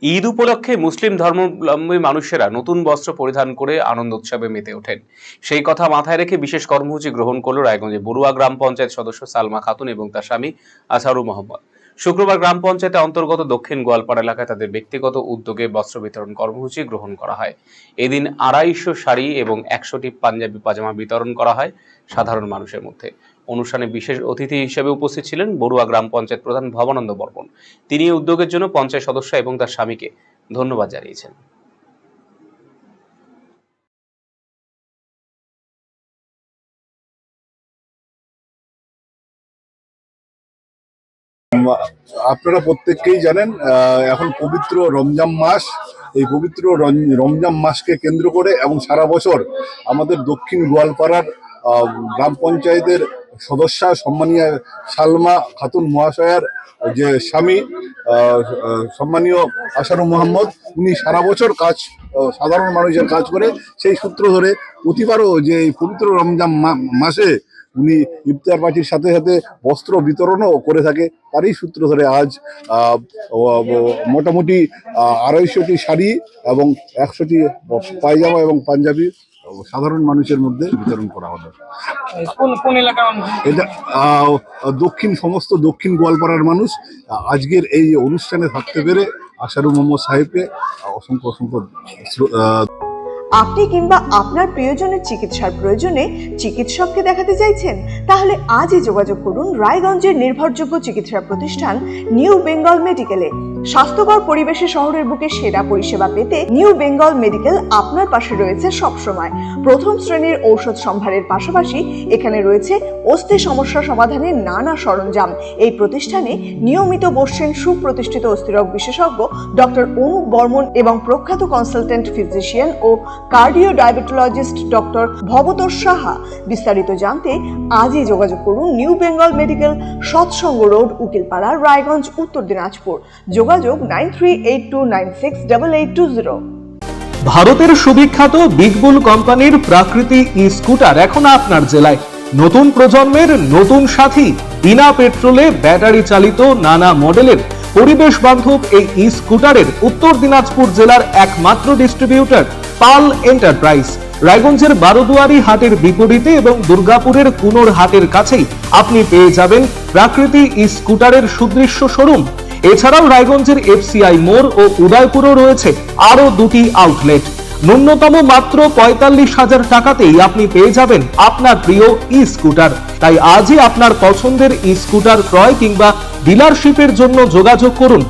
ঈদ উপলক্ষে মুসলিম ধর্মাবলম্বী মানুষেরা নতুন বস্ত্র পরিধান করে আনন্দ উৎসবে মেতে ওঠেন। সেই কথা মাথায় রেখে বিশেষ কর্মসূচি গ্রহণ করল রায়গঞ্জে বড়ুয়া গ্রাম পঞ্চায়েত সদস্য সালমা খাতুন এবং তার স্বামী আসারু মোহাম্মদ। শুক্রবার গ্রাম পঞ্চায়েতের অন্তর্গত দক্ষিণ গোয়ালপাড়া এলাকায় তাদের ব্যক্তিগত উদ্যোগে বস্ত্র বিতরণ কর্মসূচি গ্রহণ করা হয়। এদিন 250 শাড়ি এবং 100টি পাঞ্জাবি পাজামা বিতরণ করা হয় সাধারণ মানুষের মধ্যে। অনুষ্ঠানে বিশেষ অতিথি হিসেবে উপস্থিত ছিলেন বড়ুয়া গ্রাম পঞ্চায়েত প্রধান ভবানন্দ বর্মন। তিনি এই উদ্যোগের জন্য পঞ্চায়েত সদস্য এবং তার স্বামীকে ধন্যবাদ জানিয়েছেন। আপনারা প্রত্যেককেই জানেন এখন পবিত্র রমজান মাস। এই পবিত্র রমজান মাসকে কেন্দ্র করে এবং সারা বছর আমাদের দক্ষিণ গোয়ালপাড়ার গ্রাম পঞ্চায়েতের সদস্যা সম্মানীয় সালমা খাতুন মহাশয়ার যে স্বামী সম্মানীয় আসারু মোহাম্মদ, উনি সারা বছর কাজ সাধারণ মানুষের কাজ করে। সেই সূত্র ধরে প্রতিবারও যে এই পবিত্র রমজান মাসে উনি ইফতার পার্টির সাথে সাথে বস্ত্র বিতরণও করে থাকে। তারই সূত্র ধরে আজ মোটামুটি 250টি শাড়ি এবং 100টি পায়জামা এবং পাঞ্জাবি সাধারণ মানুষের মধ্যে বিতরণ করা হলো। এটা সমস্ত দক্ষিণ গোয়ালপাড়ার মানুষ আজকের এই অনুষ্ঠানে থাকতে পেরে আসারু মোহাম্মদ সাহেবকে অসংখ্য আপনি কিংবা আপনার প্রিয়জনের চিকিৎসার প্রয়োজনে চিকিৎসককে দেখাতে চাইছেন? তাহলে আজই যোগাযোগ করুন রায়গঞ্জের নির্ভরযোগ্য চিকিৎসা প্রতিষ্ঠান নিউ বেঙ্গল মেডিকেলে। স্বাস্থ্যকর পরিবেশে শহরের বুকে সেরা পরিষেবা পেতে নিউ বেঙ্গল মেডিকেল আপনার পাশে রয়েছে সবসময়। প্রথম শ্রেণীর ঔষধ সম্ভারের পাশাপাশি এখানে রয়েছে অস্থি সমস্যা সমাধানের নানা সরঞ্জাম। এই প্রতিষ্ঠানে নিয়মিত বসছেন সুপ্রতিষ্ঠিত অস্থিরোগ বিশেষজ্ঞ ডক্টর অনুপ বর্মন এবং প্রখ্যাত কনসালটেন্ট ফিজিশিয়ান ও cardio diabetologist doctor Bhabatosh Saha. বিস্তারিত জানতে আজই যোগাযোগ করুন New Bengal Medical, Satsang Road, Ukilpara, Raiganj, Uttar Dinajpur. যোগাযোগ 9382968820। ভারতের সুবিখ্যাত বিগ বুল কোম্পানির প্রাকৃতিক ই স্কুটার এখন আপনার জেলায়। নতুন প্রজন্মের নতুন সাথী, বিনা পেট্রোলে ব্যাটারি চালিত নানা মডেলের পরিবেশ বান্ধব এই ই স্কুটারের উত্তর দিনাজপুর জেলার একমাত্র ডিস্ট্রিবিউটর পাল এন্টারপ্রাইজ। রায়গঞ্জের বারোদুয়ারি হাটের বিপরীতে এবং দুর্গাপুরের কুনোর হাটের কাছেই আপনি পেয়ে যাবেন প্রাকৃতিক ই স্কুটারের সুদৃশ্য শোরুম। এছাড়াও রায়গঞ্জের এফসিআই মোড় ও উদয়পুরও রয়েছে আরো 2টি আউটলেট। ন্যূনতম মাত্র 45,000 টাকাতেই আপনি পেয়ে যাবেন আপনার প্রিয় ই স্কুটার। তাই আজই আপনার পছন্দের ই স্কুটার ক্রয় কিংবা ডিলারশিপের জন্য যোগাযোগ করুন